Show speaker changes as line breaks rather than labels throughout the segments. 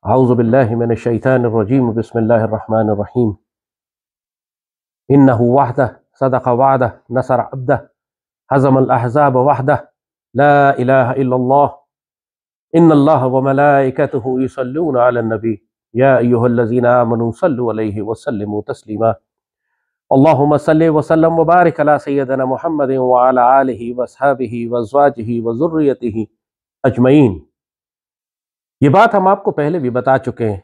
اعوذ باللہ من الشیطان الرجیم بسم اللہ الرحمن الرحیم انہ وحدہ صدق وعدہ نصر عبدہ ہزم الاحزاب وحدہ لا الہ الا اللہ ان اللہ وملائکتہ یصلون علی النبی یا ایہا الذین آمنوا صلوا علیہ وسلموا تسلیما اللہم صلی وسلم وبارک علی سیدنا محمد وعلی آلہ واصحابہ وازواجہ وذریتہ اجمعین۔ یہ بات ہم آپ کو پہلے بھی بتا چکے ہیں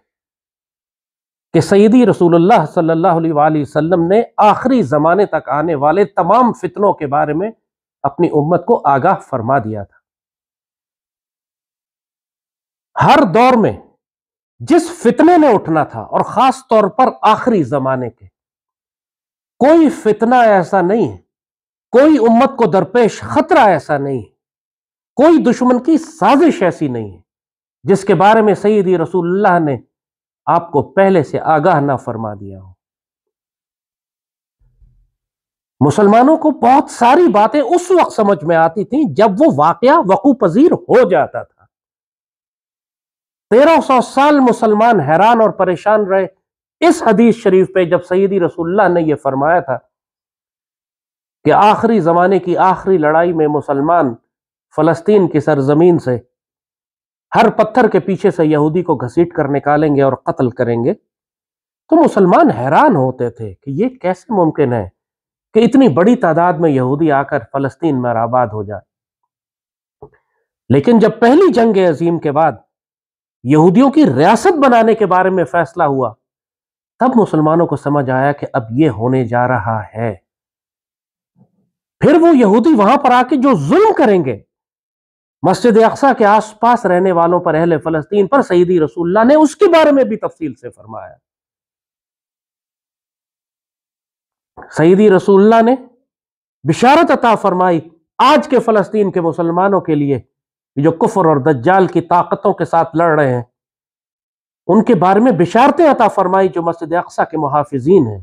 کہ سیدی رسول اللہ صلی اللہ علیہ وآلہ وسلم نے آخری زمانے تک آنے والے تمام فتنوں کے بارے میں اپنی امت کو آگاہ فرما دیا تھا۔ ہر دور میں جس فتنے نے اٹھنا تھا اور خاص طور پر آخری زمانے کے، کوئی فتنہ ایسا نہیں ہے، کوئی امت کو درپیش خطرہ ایسا نہیں ہے، کوئی دشمن کی سازش ایسی نہیں ہے جس کے بارے میں سیدی رسول اللہ نے آپ کو پہلے سے آگاہ نہ فرما دیا ہو۔ مسلمانوں کو بہت ساری باتیں اس وقت سمجھ میں آتی تھیں جب وہ واقعہ وقوع پذیر ہو جاتا تھا۔ 1300 سال مسلمان حیران اور پریشان رہے اس حدیث شریف پہ جب سیدی رسول اللہ نے یہ فرمایا تھا کہ آخری زمانے کی آخری لڑائی میں مسلمان فلسطین کی سرزمین سے ہر پتھر کے پیچھے سے یہودی کو گھسیٹ کر نکالیں گے اور قتل کریں گے، تو مسلمان حیران ہوتے تھے کہ یہ کیسے ممکن ہے کہ اتنی بڑی تعداد میں یہودی آ کر فلسطین میں آباد ہو جائے۔ لیکن جب پہلی جنگ عظیم کے بعد یہودیوں کی ریاست بنانے کے بارے میں فیصلہ ہوا، تب مسلمانوں کو سمجھ آیا کہ اب یہ ہونے جا رہا ہے۔ پھر وہ یہودی وہاں پر آ کے جو ظلم کریں گے مسجد اقصیٰ کے آس پاس رہنے والوں پر، اہل فلسطین پر، سیدی رسول اللہ نے اس کے بارے میں بھی تفصیل سے فرمایا۔ سیدی رسول اللہ نے بشارت عطا فرمائی آج کے فلسطین کے مسلمانوں کے لیے جو کفر اور دجال کی طاقتوں کے ساتھ لڑ رہے ہیں، ان کے بارے میں بشارتیں عطا فرمائی جو مسجد اقصیٰ کے محافظین ہیں۔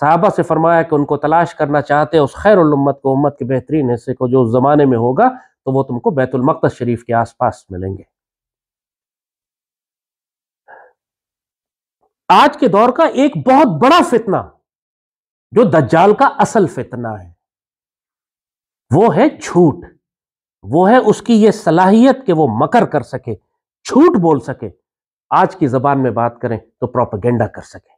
صحابہ سے فرمایا کہ ان کو تلاش کرنا چاہتے ہیں اس خیر الامت کو، امت کے بہترین حصے کو جو اس زمانے میں ہوگا، تو وہ تم کو بیت المقدس شریف کے آس پاس ملیں گے۔ آج کے دور کا ایک بہت بڑا فتنہ جو دجال کا اصل فتنہ ہے، وہ ہے جھوٹ، وہ ہے اس کی یہ صلاحیت کہ وہ مکر کر سکے، جھوٹ بول سکے، آج کی زبان میں بات کریں تو پروپیگنڈا کر سکے۔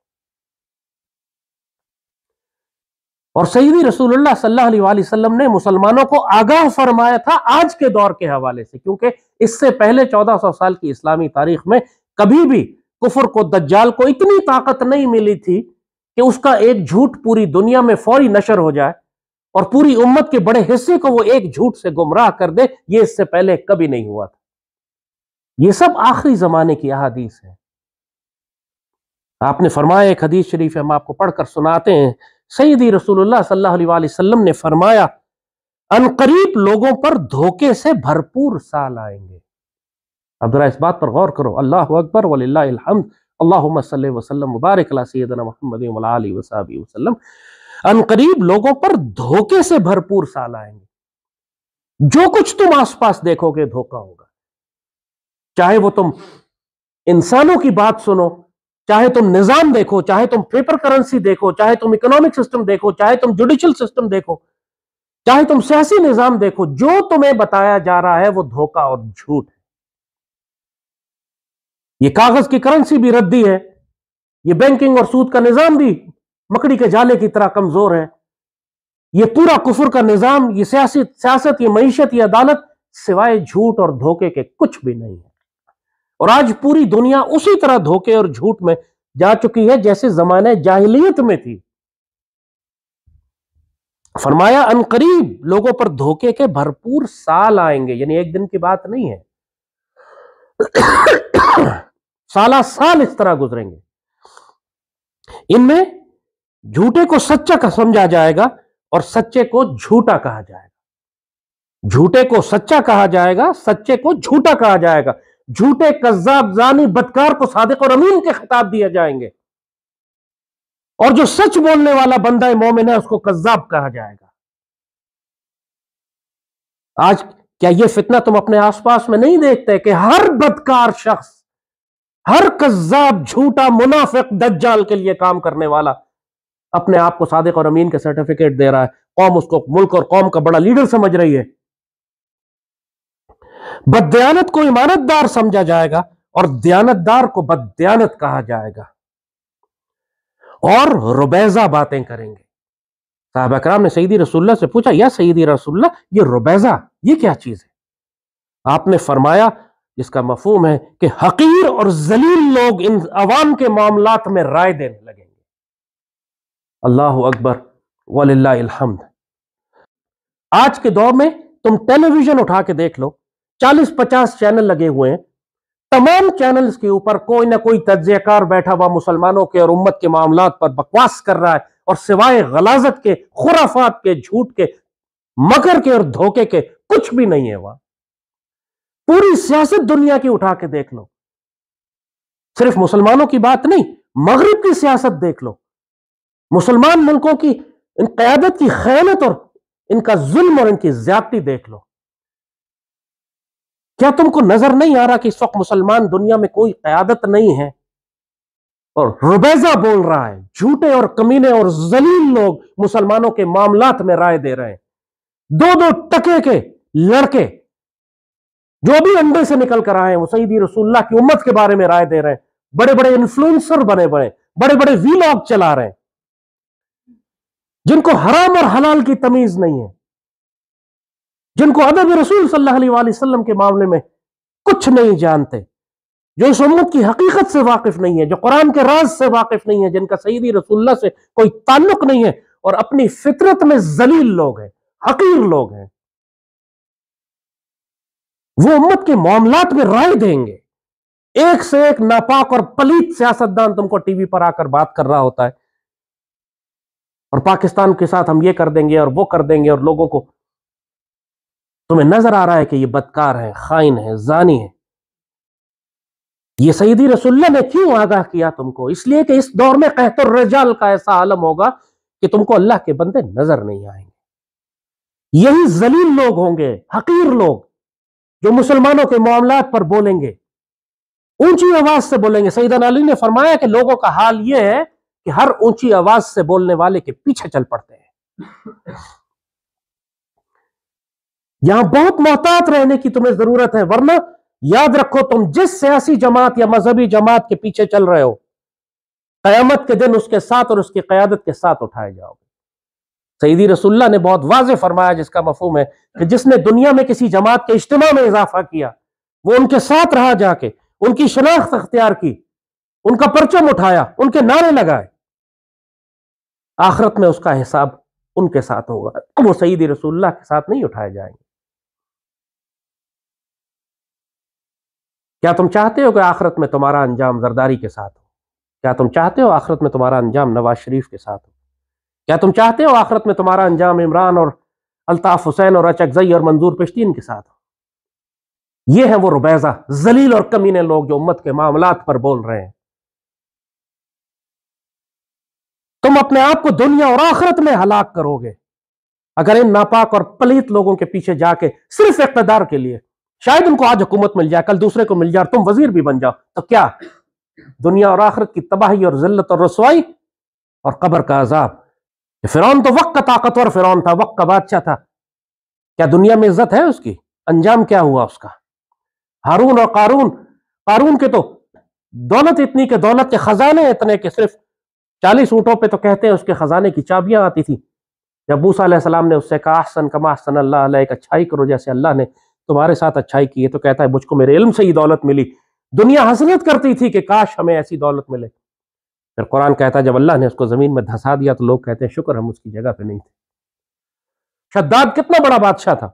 اور سیدی رسول اللہ صلی اللہ علیہ وآلہ وسلم نے مسلمانوں کو آگاہ فرمایا تھا آج کے دور کے حوالے سے، کیونکہ اس سے پہلے 1400 سال کی اسلامی تاریخ میں کبھی بھی کفر کو، دجال کو اتنی طاقت نہیں ملی تھی کہ اس کا ایک جھوٹ پوری دنیا میں فوری نشر ہو جائے اور پوری امت کے بڑے حصے کو وہ ایک جھوٹ سے گمراہ کر دے۔ یہ اس سے پہلے کبھی نہیں ہوا تھا۔ یہ سب آخری زمانے کی احادیث ہے۔ آپ نے فرمایا، ایک حدیث شریف ہم آپ کو پڑھ کر سناتے ہیں، سیدی رسول اللہ صلی اللہ علیہ وآلہ وسلم نے فرمایا، ان قریب لوگوں پر دھوکے سے بھرپور سال آئیں گے۔ اب ذرا اس بات پر غور کرو، اللہ اکبر وللہ الحمد، اللہم صلی وسلم مبارک علی سیدنا محمد وعلی آلہ وصحبہ وسلم۔ ان قریب لوگوں پر دھوکے سے بھرپور سال آئیں گے۔ جو کچھ تم آس پاس دیکھو گے دھوکہ ہوگا، چاہے وہ تم انسانوں کی بات سنو، چاہے تم نظام دیکھو، چاہے تم پیپر کرنسی دیکھو، چاہے تم اکنامک سسٹم دیکھو، چاہے تم جوڈیشل سسٹم دیکھو، چاہے تم سیاسی نظام دیکھو، جو تمہیں بتایا جا رہا ہے وہ دھوکہ اور جھوٹ ہے۔ یہ کاغذ کی کرنسی بھی ردی ہے، یہ بینکنگ اور سود کا نظام بھی مکڑی کے جالے کی طرح کمزور ہے، یہ پورا کفر کا نظام، یہ سیاست، یہ معیشت، یہ عدالت سوائے جھوٹ اور دھوکے کے کچھ بھی نہیں ہے۔ اور آج پوری دنیا اسی طرح دھوکے اور جھوٹ میں جا چکی ہے جیسے زمانہ جاہلیت میں تھی۔ فرمایا ان قریب لوگوں پر دھوکے کے بھرپور سال آئیں گے، یعنی ایک دن کی بات نہیں ہے، سالہ سال اس طرح گزریں گے۔ ان میں جھوٹے کو سچا کا سمجھا جائے گا اور سچے کو جھوٹا کہا جائے گا، جھوٹے کو سچا کہا جائے گا، سچے کو جھوٹا کہا جائے گا، جھوٹے، کذاب، زانی، بدکار کو صادق اور امین کے خطاب دیے جائیں گے، اور جو سچ بولنے والا بندہ مومن ہے اس کو کذاب کہا جائے گا۔ آج کیا یہ فتنہ تم اپنے آس پاس میں نہیں دیکھتے کہ ہر بدکار شخص ہر کذاب، جھوٹا، منافق، دجال کے لیے کام کرنے والا اپنے آپ کو صادق اور امین کے سرٹیفکیٹ دے رہا ہے، قوم اس کو ملک اور قوم کا بڑا لیڈر سمجھ رہی ہے۔ بددیانت کو ایمانت دار سمجھا جائے گا اور دیانت دار کو بددیانت کہا جائے گا، اور ربیزہ باتیں کریں گے۔ صحابہ کرام نے سیدی رسول اللہ سے پوچھا، یا سیدی رسول اللہ، یہ ربیزہ یہ کیا چیز ہے؟ آپ نے فرمایا، جس کا مفہوم ہے کہ حقیر اور ذلیل لوگ ان عوام کے معاملات میں رائے دینے لگیں گے۔ اللہ اکبر وللہ الحمد۔ آج کے دور میں تم ٹیلی ویژن اٹھا کے دیکھ لو، 40-50 چینل لگے ہوئے ہیں، تمام چینلز کے اوپر کوئی نہ کوئی تجزیہ کار بیٹھا ہوا مسلمانوں کے اور امت کے معاملات پر بکواس کر رہا ہے، اور سوائے غلاظت کے، خرافات کے، جھوٹ کے، مکر کے اور دھوکے کے کچھ بھی نہیں ہے وہاں۔ پوری سیاست دنیا کی اٹھا کے دیکھ لو، صرف مسلمانوں کی بات نہیں، مغرب کی سیاست دیکھ لو، مسلمان ملکوں کی ان قیادت کی خیانت اور ان کا ظلم اور ان کی زیادتی دیکھ لو۔ کیا تم کو نظر نہیں آ رہا کہ اس وقت مسلمان دنیا میں کوئی قیادت نہیں ہے اور ربیزہ بول رہا ہے؟ جھوٹے اور کمینے اور ذلیل لوگ مسلمانوں کے معاملات میں رائے دے رہے ہیں۔ 2 ٹکے کے لڑکے جو بھی انڈے سے نکل کر آئے ہیں، وہ سیدی رسول اللہ کی امت کے بارے میں رائے دے رہے ہیں، بڑے بڑے انفلوئنسر بنے بڑے بڑے ویلاگ چلا رہے ہیں، جن کو حرام اور حلال کی تمیز نہیں ہے، جن کو ادب رسول صلی اللہ علیہ وآلہ وسلم کے معاملے میں کچھ نہیں جانتے، جو اس امت کی حقیقت سے واقف نہیں ہے، جو قرآن کے راز سے واقف نہیں ہے، جن کا سیدی رسول اللہ سے کوئی تعلق نہیں ہے، اور اپنی فطرت میں ذلیل لوگ ہیں، حقیر لوگ ہیں۔ وہ امت کے معاملات میں رائے دیں گے۔ ایک سے ایک ناپاک اور پلیت سیاستدان تم کو ٹی وی پر آ کر بات کر رہا ہوتا ہے، اور پاکستان کے ساتھ ہم یہ کر دیں گے اور وہ کر دیں گے، اور لوگوں کو تمہیں نظر آ رہا ہے کہ یہ بدکار ہے، خائن ہے، زانی ہے۔ یہ سیدی رسول اللہ نے کیوں آگاہ کیا تم کو؟ اس لیے کہ اس دور میں قحط الرجال کا ایسا عالم ہوگا کہ تم کو اللہ کے بندے نظر نہیں آئیں گے۔ یہی ذلیل لوگ ہوں گے، حقیر لوگ، جو مسلمانوں کے معاملات پر بولیں گے، اونچی آواز سے بولیں گے۔ سیدنا علی نے فرمایا کہ لوگوں کا حال یہ ہے کہ ہر اونچی آواز سے بولنے والے کے پیچھے چل پڑتے ہیں۔ یہاں بہت محتاط رہنے کی تمہیں ضرورت ہے، ورنہ یاد رکھو، تم جس سیاسی جماعت یا مذہبی جماعت کے پیچھے چل رہے ہو، قیامت کے دن اس کے ساتھ اور اس کی قیادت کے ساتھ اٹھائے جاؤ گے۔ سیدی رسول اللہ نے بہت واضح فرمایا، جس کا مفہوم ہے کہ جس نے دنیا میں کسی جماعت کے اجتماع میں اضافہ کیا، وہ ان کے ساتھ رہا، جا کے ان کی شناخت اختیار کی، ان کا پرچم اٹھایا، ان کے نعرے لگائے، آخرت میں اس کا حساب ان کے ساتھ ہوگا، وہ سیدی رسول اللہ کے ساتھ نہیں اٹھائے جائیں گے۔ کیا تم چاہتے ہو کہ آخرت میں تمہارا انجام زرداری کے ساتھ ہو؟ کیا تم چاہتے ہو آخرت میں تمہارا انجام نواز شریف کے ساتھ ہو؟ کیا تم چاہتے ہو آخرت میں تمہارا انجام عمران اور الطاف حسین اور اچکزئی اور منظور پشتین کے ساتھ ہو؟ یہ ہیں وہ ربیزہ، ذلیل اور کمینے لوگ جو امت کے معاملات پر بول رہے ہیں۔ تم اپنے آپ کو دنیا اور آخرت میں ہلاک کرو گے اگر ان ناپاک اور پلیت لوگوں کے پیچھے جا کے صرف اقتدار کے لیے، شاید ان کو آج حکومت مل جائے، کل دوسرے کو مل جائے اور تم وزیر بھی بن جاؤ، تو کیا دنیا اور آخرت کی تباہی اور ذلت اور رسوائی اور قبر کا عذاب۔ فرعون تو وقت کا طاقتور فرعون تھا، وقت کا بادشاہ تھا، کیا دنیا میں عزت ہے اس کی؟ انجام کیا ہوا اس کا؟ ہارون اور قارون کے تو دولت اتنی کہ دولت کے خزانے اتنے کہ صرف 40 اونٹوں پہ تو کہتے ہیں اس کے خزانے کی چابیاں آتی تھی۔ جب موسیٰ علیہ السلام نے اس سے کہا احسن کما احسن اللہ علیک، اچھائی کرو جیسے اللہ نے تمہارے ساتھ اچھائی کی ہے، تو کہتا ہے مجھ کو میرے علم سے ہی دولت ملی، دنیا حسرت کرتی تھی کہ کاش ہمیں ایسی دولت ملے۔ پھر قرآن کہتا ہے جب اللہ نے اس کو زمین میں دھسا دیا تو لوگ کہتے ہیں شکر ہم اس کی جگہ پہ نہیں تھے۔ شداد کتنا بڑا بادشاہ تھا۔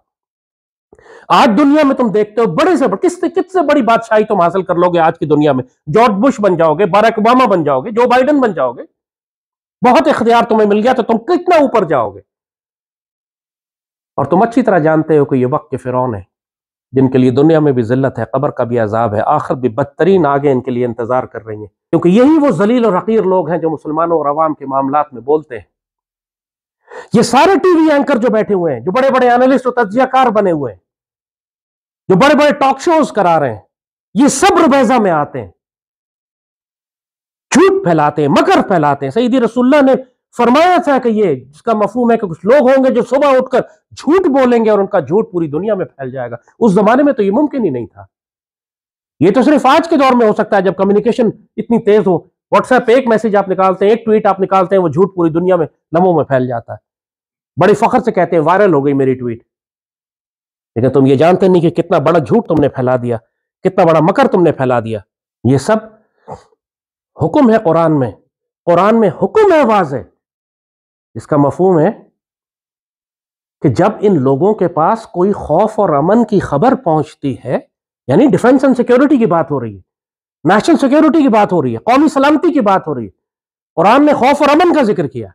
آج دنیا میں تم دیکھتے ہو بڑے سے کس سے بڑی بادشاہی تم حاصل کر لو گے آج کی دنیا میں؟ جارج بش بن جاؤ گے، باراک اوباما بن جاؤ گے، جو بائیڈن بن جاؤ گے، بہت اختیار تمہیں مل گیا تو تم کتنا اوپر جاؤ گے۔ اور تم اچھی طرح جانتے ہو کہ یہ وقت کے فرعون ہیں جن کے لیے دنیا میں بھی ذلت ہے، قبر کا بھی عذاب ہے، آخرت بھی بدترین آگے ان کے لیے انتظار کر رہی ہیں، کیونکہ یہی وہ ذلیل اور حقیر لوگ ہیں جو مسلمانوں اور عوام کے معاملات میں بولتے ہیں۔ یہ سارے ٹی وی اینکر جو بیٹھے ہوئے ہیں، جو بڑے بڑے انالسٹ اور تجزیہ کار بنے ہوئے ہیں، جو بڑے بڑے ٹاک شوز کرا رہے ہیں، یہ سب ربیزہ میں آتے ہیں۔ جھوٹ پھیلاتے ہیں، مکر پھیلاتے ہیں۔ سیدی رسول اللہ نے فرمایا تھا کہ یہ جس کا مفہوم ہے کہ کچھ لوگ ہوں گے جو صبح اٹھ کر جھوٹ بولیں گے اور ان کا جھوٹ پوری دنیا میں پھیل جائے گا۔ اس زمانے میں تو یہ ممکن ہی نہیں تھا۔ یہ تو صرف آج کے دور میں ہو سکتا ہے جب کمیونیکیشن اتنی تیز ہو، واٹس ایپ پہ ایک میسج آپ نکالتے ہیں، ایک ٹویٹ آپ نکالتے ہیں، وہ جھوٹ پوری دنیا میں لمحوں میں پھیل جاتا ہے۔ بڑے فخر سے کہتے ہیں وائرل ہو گئی میری ٹویٹ، لیکن تم یہ جانتے نہیں کہ کتنا بڑا جھوٹ تم نے پھیلا دیا، کتنا بڑا مکر تم نے پھیلا دیا۔ یہ سب حکم ہے قرآن میں حکم ہے واضح، اس کا مفہوم ہے کہ جب ان لوگوں کے پاس کوئی خوف اور امن کی خبر پہنچتی ہے، یعنی ڈیفنس اینڈ سیکیورٹی کی بات ہو رہی ہے، نیشنل سیکیورٹی کی بات ہو رہی ہے، قومی سلامتی کی بات ہو رہی ہے، قرآن نے خوف اور امن کا ذکر کیا۔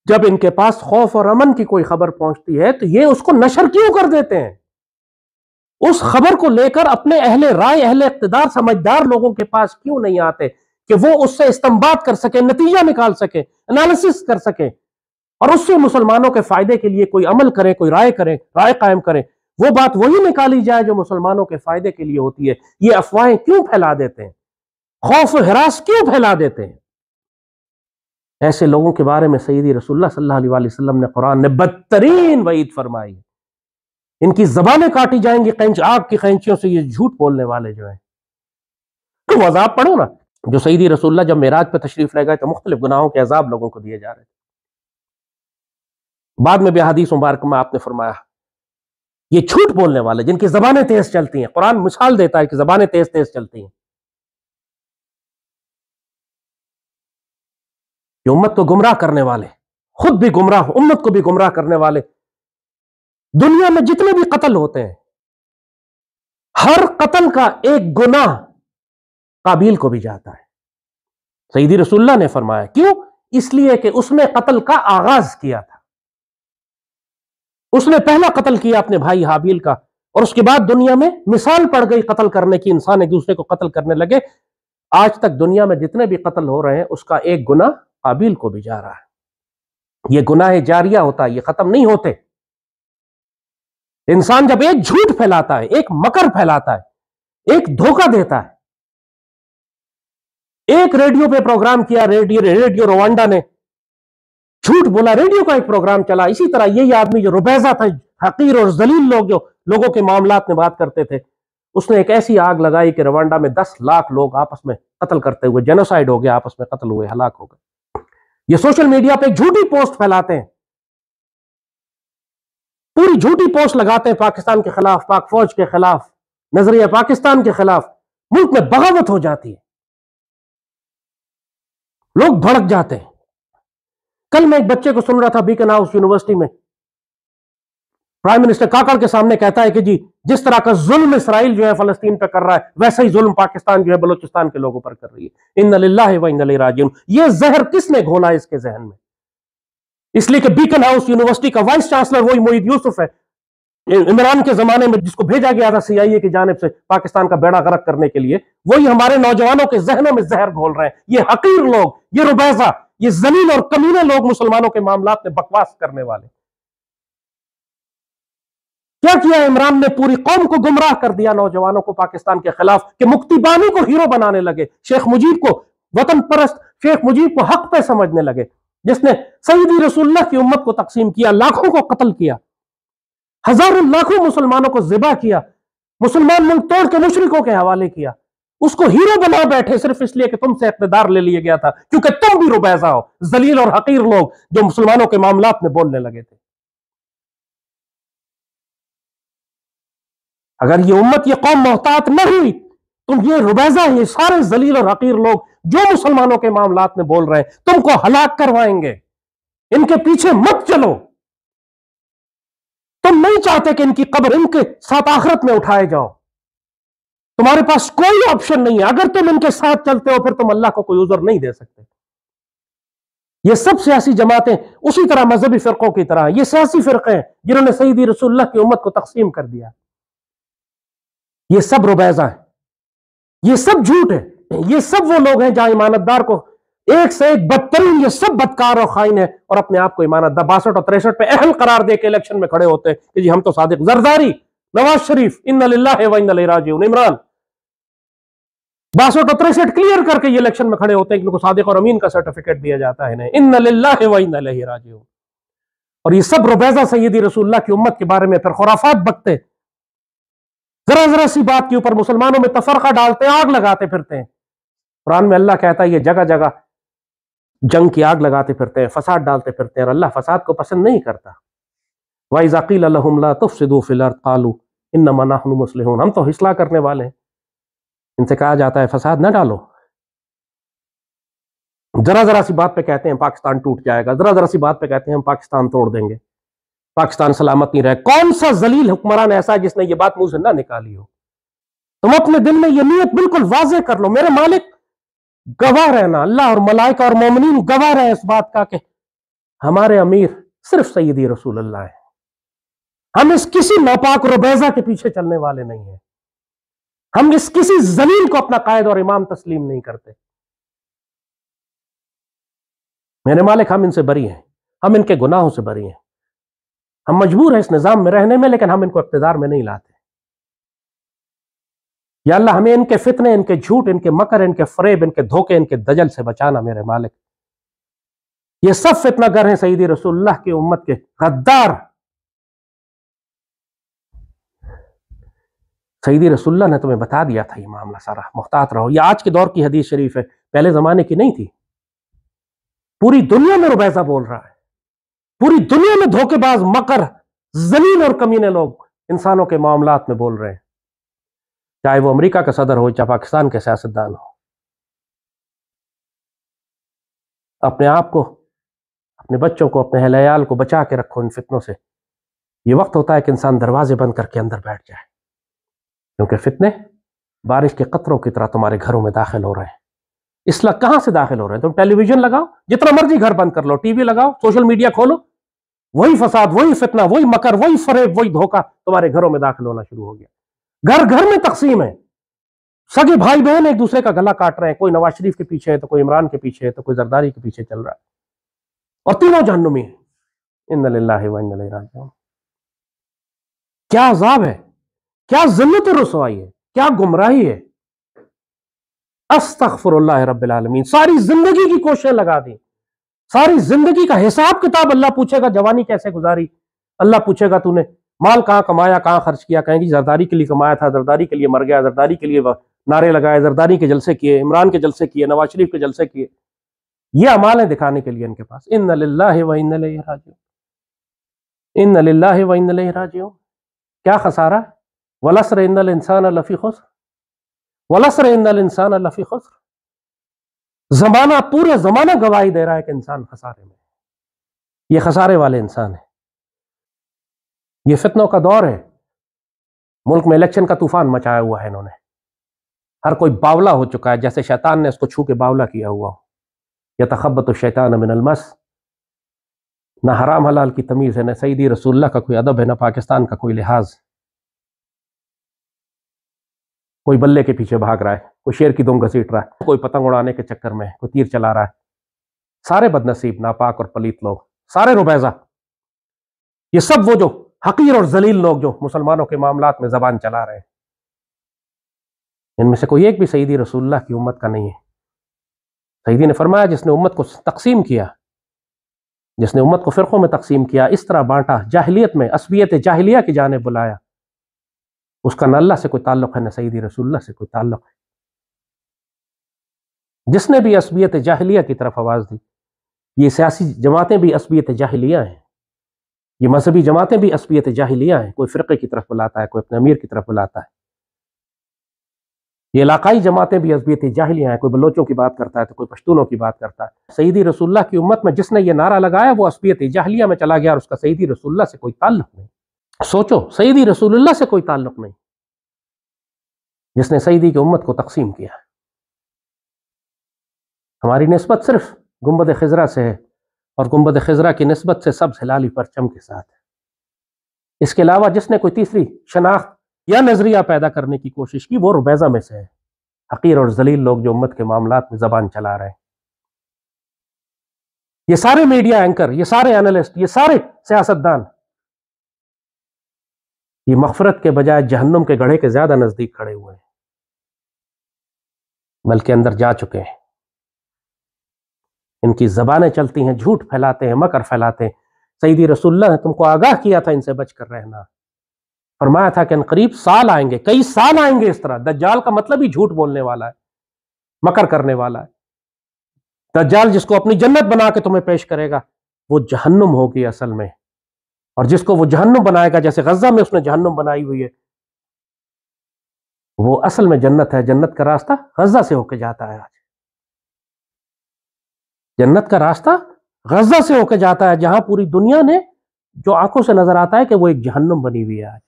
جب ان کے پاس خوف اور امن کی کوئی خبر پہنچتی ہے تو یہ اس کو نشر کیوں کر دیتے ہیں؟ اس خبر کو لے کر اپنے اہل رائے، اہل اقتدار، سمجھدار لوگوں کے پاس کیوں نہیں آتے کہ وہ اس سے استنباط کر سکیں، نتیجہ نکال سکیں، انالیسس کر سکیں، اور اس سے مسلمانوں کے فائدے کے لیے کوئی عمل کریں، کوئی رائے قائم کریں، وہ بات وہی نکالی جائے جو مسلمانوں کے فائدے کے لیے ہوتی ہے۔ یہ افواہیں کیوں پھیلا دیتے ہیں؟ خوف و ہراس کیوں پھیلا دیتے ہیں؟ ایسے لوگوں کے بارے میں سیدی رسول اللہ صلی اللہ علیہ وسلم نے، قرآن نے بدترین وعید فرمائی ہے۔ ان کی زبانیں کاٹی جائیں گی آگ کی قینچیوں سے، یہ جھوٹ بولنے والے جو ہیں۔ تو وہ عذاب پڑھو نا جو سیدی رسول اللہ جب معراج پہ تشریف لے گئے تو مختلف گناہوں کے عذاب لوگوں کو دیے جا رہے تھے۔ بعد میں بھی حدیث مبارک میں آپ نے فرمایا یہ جھوٹ بولنے والے جن کی زبانیں تیز چلتی ہیں، قرآن مثال دیتا ہے کہ زبانیں تیز تیز چلتی ہیں، یہ امت کو گمراہ کرنے والے، خود بھی گمراہ، امت کو بھی گمراہ کرنے والے۔ دنیا میں جتنے بھی قتل ہوتے ہیں، ہر قتل کا ایک گناہ قابیل کو بھی جاتا ہے۔ سیدی رسول اللہ نے فرمایا کیوں؟ اس لیے کہ اس نے قتل کا آغاز کیا تھا، اس نے پہلا قتل کیا اپنے بھائی حابیل کا، اور اس کے بعد دنیا میں مثال پڑ گئی قتل کرنے کی، انسان ایک دوسرے کو قتل کرنے لگے۔ آج تک دنیا میں جتنے بھی قتل ہو رہے ہیں اس کا ایک گناہ قابیل کو بھی جا رہا ہے۔ یہ گناہ جاریہ ہوتا ہے، یہ ختم نہیں ہوتے۔ انسان جب ایک جھوٹ پھیلاتا ہے، ایک مکر پھیلاتا ہے، ایک دھوکہ دیتا ہے، ایک ریڈیو پہ پروگرام کیا، ریڈیو روانڈا نے جھوٹ بولا، ریڈیو کا ایک پروگرام چلا، اسی طرح یہی آدمی جو روبیزہ تھا، حقیر اور ذلیل لوگ جو لوگوں کے معاملات میں بات کرتے تھے، اس نے ایک ایسی آگ لگائی کہ روانڈا میں 10 لاکھ لوگ آپس میں قتل کرتے ہوئے، جینوسائیڈ ہو گیا، آپس میں قتل ہوئے، ہلاک ہو گئے۔ یہ سوشل میڈیا پہ جھوٹی پوسٹ پھیلاتے ہیں، پوری جھوٹی پوسٹ لگاتے ہیں پاکستان کے خلاف، پاک فوج کے خلاف، نظریہ پاکستان کے خلاف، ملک میں بغاوت ہو جاتی ہے، لوگ بھڑک جاتے ہیں۔ کل میں ایک بچے کو سن رہا تھا بیکن ہاؤس یونیورسٹی میں، پرائم منسٹر کاکڑ کے سامنے کہتا ہے کہ جی جس طرح کا ظلم اسرائیل جو ہے فلسطین پہ کر رہا ہے، ویسا ہی ظلم پاکستان جو ہے بلوچستان کے لوگوں پر کر رہی ہے۔ اِنَّ لِلَّهِ وَإِنَّ إِلَيْهِ رَاجِعُونَ۔ یہ زہر کس نے گھولا اس کے ذہن میں؟ اس لیے کہ بیکن ہاؤس یونیورسٹی کا وائس چانسلر وہی معید یوسف ہے، عمران کے زمانے میں جس کو بھیجا گیا تھا CIA کی جانب سے پاکستان کا بیڑا غرق کرنے کے لیے، وہی ہمارے نوجوانوں کے ذہنوں میں زہر گھول رہے ہیں۔ یہ حقیر لوگ، یہ ربیزہ، یہ ذلیل اور کمینے لوگ مسلمانوں کے معاملات میں بکواس کرنے والے۔ کیا کیا عمران نے؟ پوری قوم کو گمراہ کر دیا، نوجوانوں کو پاکستان کے خلاف، کہ مکتی بانی کو ہیرو بنانے لگے، شیخ مجیب کو وطن پرست، شیخ مجیب کو حق پہ سمجھنے لگے، جس نے سیدی رسول اللہ کی امت کو تقسیم کیا، لاکھوں کو قتل کیا، ہزاروں لاکھوں مسلمانوں کو ذبح کیا، مسلمان ملک توڑ کے مشرکوں کے حوالے کیا، اس کو ہیرو بنا بیٹھے صرف اس لیے کہ تم سے اقتدار لے لیا گیا تھا، کیونکہ تم بھی ربیزہ ہو، ذلیل اور حقیر لوگ جو مسلمانوں کے معاملات میں بولنے لگے تھے۔ اگر یہ امت، یہ قوم محتاط نہ ہوئی، تم یہ ربیزہ، یہ سارے ذلیل اور حقیر لوگ جو مسلمانوں کے معاملات میں بول رہے ہیں، تم کو ہلاک کروائیں گے۔ ان کے پیچھے مت چلو، تم نہیں چاہتے کہ ان کی قبر ان کے ساتھ آخرت میں اٹھائے جاؤ، تمہارے پاس کوئی آپشن نہیں ہے۔ اگر تم ان کے ساتھ چلتے ہو پھر تم اللہ کو کوئی عذر نہیں دے سکتے۔ یہ سب سیاسی جماعتیں اسی طرح مذہبی فرقوں کی طرح، یہ سیاسی فرقے ہیں جنہوں نے سیدی رسول اللہ کی امت کو تقسیم کر دیا۔ یہ سب ربیزہ ہیں، یہ سب جھوٹ ہے، یہ سب وہ لوگ ہیں جہاں امانتدار کو ایک سے ایک بدترین، یہ سب بدکار اور خائن ہے، اور اپنے آپ کو امانتدار 62 اور 63 پہ اہل قرار دے کے الیکشن میں کھڑے ہوتے ہیں کہ جی ہم تو صادق۔ زرداری، نواز شریف، اِنَّ لِلَّهِ وَإِنَّ إِلَيْهِ رَاجِعُونَ، عمران۔ 62-63 کلیئر کر کے یہ الیکشن میں کھڑے ہوتے ہیں کہ ان کو صادق اور امین کا سرٹیفکیٹ دیا جاتا ہے انہیں، ان للہ و انا الیہ راجعون۔ اور یہ سب ربیضہ سیدی رسول اللہ کی امت کے بارے میں پھر خرافات بکتے، ذرا ذرا سی بات کے اوپر مسلمانوں میں تفرقہ ڈالتے، آگ لگاتے پھرتے ہیں۔ قرآن میں اللہ کہتا ہے یہ جگہ جگہ جنگ کی آگ لگاتے پھرتے ہیں، فساد ڈالتے پھرتے ہیں، اور اللہ فساد کو پسند نہیں کرتا۔ وَإِذَا قِيلَ لَهُمْ لَا تُفْسِدُوا فِي الْأَرْضِ قَالُوا إِنَّمَا نَحْنُ مُصْلِحُونَ، ہم تو اصلاح کرنے والے ہیں۔ ان سے کہا جاتا ہے فساد نہ ڈالو، ذرا ذرا سی بات پہ کہتے ہیں پاکستان ٹوٹ جائے گا، ذرا ذرا سی بات پہ کہتے ہیں ہم پاکستان توڑ دیں گے، پاکستان سلامت نہیں رہے۔ کون سا ذلیل حکمران ایسا ہے جس نے یہ بات منہ سے نہ نکالی ہو؟ تم اپنے دل میں یہ نیت بالکل واضح کر لو، میرے مالک گواہ رہنا، اللہ اور ملائکہ اور مومنین گواہ رہے اس بات کا کہ ہمارے امیر صرف سیدی رسول اللہ ہے، ہم اس کسی ناپاک ربیضہ کے پیچھے چلنے والے نہیں ہیں، ہم اس کسی ذلیل کو اپنا قائد اور امام تسلیم نہیں کرتے۔ میرے مالک ہم ان سے بری ہیں، ہم ان کے گناہوں سے بری ہیں، ہم مجبور ہیں اس نظام میں رہنے میں، لیکن ہم ان کو اقتدار میں نہیں لاتے۔ یا اللہ ہمیں ان کے فتنے، ان کے جھوٹ، ان کے مکر، ان کے فریب، ان کے دھوکے، ان کے دجل سے بچانا میرے مالک۔ یہ سب فتنہ گر ہیں سیدی رسول اللہ کی امت کے غدار۔ سیدی رسول اللہ نے تمہیں بتا دیا تھا یہ معاملہ سارا، محتاط رہو۔ یہ آج کے دور کی حدیث شریف ہے، پہلے زمانے کی نہیں تھی۔ پوری دنیا میں ربیضہ بول رہا ہے، پوری دنیا میں دھوکے باز، مکر، ذلیل اور کمینے لوگ انسانوں کے معاملات میں بول رہے ہیں، چاہے وہ امریکہ کا صدر ہو، چاہے پاکستان کے سیاستدان ہو۔ اپنے آپ کو، اپنے بچوں کو، اپنے اہل عیال کو بچا کے رکھو ان فتنوں سے۔ یہ وقت ہوتا ہے کہ انسان دروازے بند کر کے اندر بیٹھ جائے، کیونکہ فتنے بارش کے قطروں کی طرح تمہارے گھروں میں داخل ہو رہے ہیں۔ اصلاح کہاں سے داخل ہو رہے ہیں؟ تم ٹیلی ویژن لگاؤ، جتنا مرضی گھر بند کر لو، ٹی وی لگاؤ، سوشل میڈیا کھولو، وہی فساد، وہی فتنہ، وہی مکر، وہی فریب، وہی دھوکہ تمہارے گھروں میں داخل ہونا شروع ہو گیا۔ گھر گھر میں تقسیم ہے، سگے بھائی بہن ایک دوسرے کا گلا کاٹ رہے ہیں، کوئی نواز شریف کے پیچھے ہے تو کوئی عمران کے پیچھے ہے تو کوئی زرداری کے پیچھے چل رہا ہے، اور تینوں جہنمی ہیں۔ ان للہ و انا الیہ راجعون۔ کیا عذاب ہے، کیا ذلت و رسوائی ہے، کیا گمراہی ہے۔ استغفر اللہ رب العالمین۔ ساری زندگی کی کوششیں لگا دی، ساری زندگی کا حساب کتاب اللہ پوچھے گا، جوانی کیسے گزاری، اللہ پوچھے گا تو نے مال کہاں کمایا، کہاں خرچ کیا، کہیں گی زرداری کے لیے کمایا تھا، زرداری کے لیے مر گیا، زرداری کے لیے نعرے لگائے، زرداری کے جلسے کیے، عمران کے جلسے کیے، نواز شریف کے جلسے کیے۔ یہ اعمال ہیں دکھانے کے لیے ان کے پاس۔ ان للہ و انا الیہ راجعون، ان للہ و انا الیہ راجعون۔ کیا خسارہ، والعصر ان الانسان لفی خسر، والعصر ان الانسان لفی خسر۔ زمانہ، پورے زمانہ گواہی دے رہا ہے کہ انسان خسارے میں، یہ خسارے والے انسان ہیں۔ یہ فتنوں کا دور ہے، ملک میں الیکشن کا طوفان مچایا ہوا ہے انہوں نے، ہر کوئی باولا ہو چکا ہے، جیسے شیطان نے اس کو چھو کے باولا کیا ہوا ہو۔ یتخبط الشیطان من المس۔ نہ حرام حلال کی تمیز ہے، نہ سیدی رسول اللہ کا کوئی ادب ہے، نہ پاکستان کا کوئی لحاظ۔ کوئی بلے کے پیچھے بھاگ رہا ہے، کوئی شیر کی دم گھسیٹ رہا ہے، کوئی پتنگ اڑانے کے چکر میں، کوئی تیر چلا رہا ہے۔ سارے بد نصیب، ناپاک اور پلیت لوگ، سارے ربیضہ، یہ سب وہ جو حقیر اور ذلیل لوگ جو مسلمانوں کے معاملات میں زبان چلا رہے ہیں، ان میں سے کوئی ایک بھی سیدی رسول اللہ کی امت کا نہیں ہے۔ سیدی نے فرمایا جس نے امت کو تقسیم کیا، جس نے امت کو فرقوں میں تقسیم کیا، اس طرح بانٹا، جاہلیت میں عصبیت جاہلیہ کی جانب بلایا، اس کا نہ اللہ سے کوئی تعلق ہے، نہ سیدی رسول اللہ سے کوئی تعلق ہے۔ جس نے بھی عصبیت جاہلیہ کی طرف آواز دی، یہ سیاسی جماعتیں بھی عصبیت جاہلیہ ہیں، یہ مذہبی جماعتیں بھی عصبیت جاہلیہ ہیں، کوئی فرقے کی طرف بلاتا ہے، کوئی اپنے امیر کی طرف بلاتا ہے۔ یہ علاقائی جماعتیں بھی عصبیت جاہلیہ ہیں، کوئی بلوچوں کی بات کرتا ہے تو کوئی پشتونوں کی بات کرتا ہے۔ سیدی رسول اللہ کی امت میں جس نے یہ نعرہ لگایا وہ عصبیت جاہلیہ میں چلا گیا، اور اس کا سیدی رسول اللہ سے کوئی تعلق نہیں۔ سوچو، سیدی رسول اللہ سے کوئی تعلق نہیں، جس نے سیدی کی امت کو تقسیم کیا۔ ہماری نسبت صرف گنبد خضرا سے ہے، اور گنبد خضرا کی نسبت سے سبز ہلالی پرچم کے ساتھ ہے۔ اس کے علاوہ جس نے کوئی تیسری شناخت یا نظریہ پیدا کرنے کی کوشش کی وہ ربیضہ میں سے ہے، حقیر اور ذلیل لوگ جو امت کے معاملات میں زبان چلا رہے ہیں۔ یہ سارے میڈیا اینکر، یہ سارے اینالسٹ، یہ سارے سیاستدان، یہ مغفرت کے بجائے جہنم کے گڑھے کے زیادہ نزدیک کھڑے ہوئے ہیں۔ بلکہ اندر جا چکے ہیں. ان کی زبانیں چلتی ہیں، جھوٹ پھیلاتے ہیں، مکر پھیلاتے ہیں. سیدی رسول اللہ نے تم کو آگاہ کیا تھا ان سے بچ کر رہنا. فرمایا تھا کہ ان قریب سال آئیں گے، کئی سال آئیں گے اس طرح. دجال کا مطلب ہی جھوٹ بولنے والا ہے، مکر کرنے والا ہے. دجال جس کو اپنی جنت بنا کے تمہیں پیش کرے گا وہ جہنم ہوگی اصل میں، اور جس کو وہ جہنم بنائے گا، جیسے غزہ میں اس نے جہنم بنائی ہوئی ہے، وہ اصل میں جنت ہے. جنت کا راستہ غزہ سے ہو کے جاتا ہے. آج جنت کا راستہ غزہ سے ہو کے جاتا ہے، جہاں پوری دنیا نے جو آنکھوں سے نظر آتا ہے کہ وہ ایک جہنم بنی ہوئی ہے. آج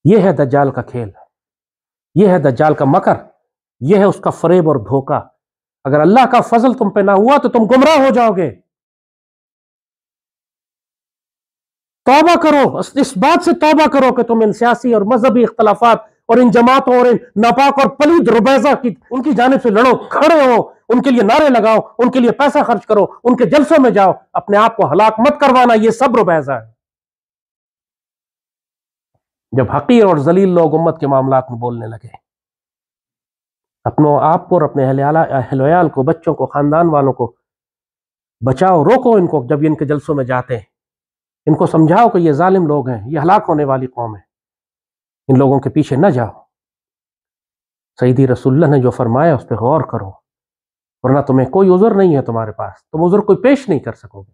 یہ ہے دجال کا کھیل، یہ ہے دجال کا مکر، یہ ہے اس کا فریب اور دھوکہ. اگر اللہ کا فضل تم پہ نہ ہوا تو تم گمراہ ہو جاؤ گے. توبہ کرو، اس بات سے توبہ کرو کہ تم ان سیاسی اور مذہبی اختلافات اور ان جماعتوں اور ان ناپاک اور پلید ربیزہ کی ان کی جانب سے لڑو، کھڑے ہو، ان کے لیے نعرے لگاؤ، ان کے لیے پیسہ خرچ کرو، ان کے جلسوں میں جاؤ. اپنے آپ کو ہلاک مت کروانا، یہ سب ربیزہ ہے. جب حقیر اور ذلیل لوگ امت کے معاملات میں بولنے لگے، اپنوں آپ کو اور اپنے اہل ویال کو، بچوں کو، خاندان والوں کو بچاؤ، روکو ان کو. جب ان کے جلسوں میں جاتے ہیں ان کو سمجھاؤ کہ یہ ظالم لوگ ہیں، یہ ہلاک ہونے والی قوم ہے، ان لوگوں کے پیچھے نہ جاؤ. سیدی رسول اللہ نے جو فرمایا اس پہ غور کرو، ورنہ تمہیں کوئی عذر نہیں ہے تمہارے پاس، تم عذر کوئی پیش نہیں کر سکو گے.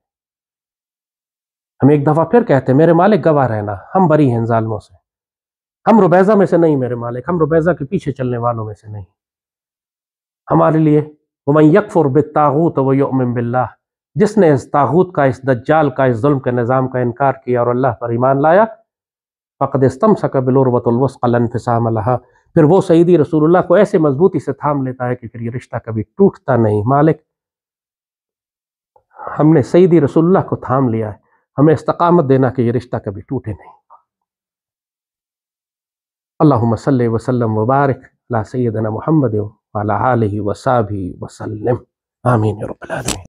ہم ایک دفعہ پھر کہتے ہیں میرے مالک گواہ رہنا، ہم بری ہیں ان ظالموں سے، ہم ربیزہ میں سے نہیں میرے مالک، ہم ربیزہ کے پیچھے چلنے والوں میں سے نہیں. ہمارے لیے وَمَن يَكْفُرْ بِالطَّاغُوتِ وَيُؤْمِن بِاللَّهِ، جس نے اس طاغوت کا، اس دجال کا، اس ظلم کے نظام کا انکار کیا اور اللہ پر ایمان لایا، فقد استمسک بالعروۃ الوثقی لا انفصام لها، پھر وہ سیدی رسول اللہ کو ایسے مضبوطی سے تھام لیتا ہے کہ پھر یہ رشتہ کبھی ٹوٹتا نہیں. مالک ہم نے سیدی رسول اللہ کو تھام لیا ہے، ہمیں استقامت دینا کہ یہ رشتہ کبھی ٹوٹے نہیں. اللہم صلی وسلم وبارک علی سیدنا محمد وعلی آلہ وصحبہ وسلم. آمین یا رب العالمین.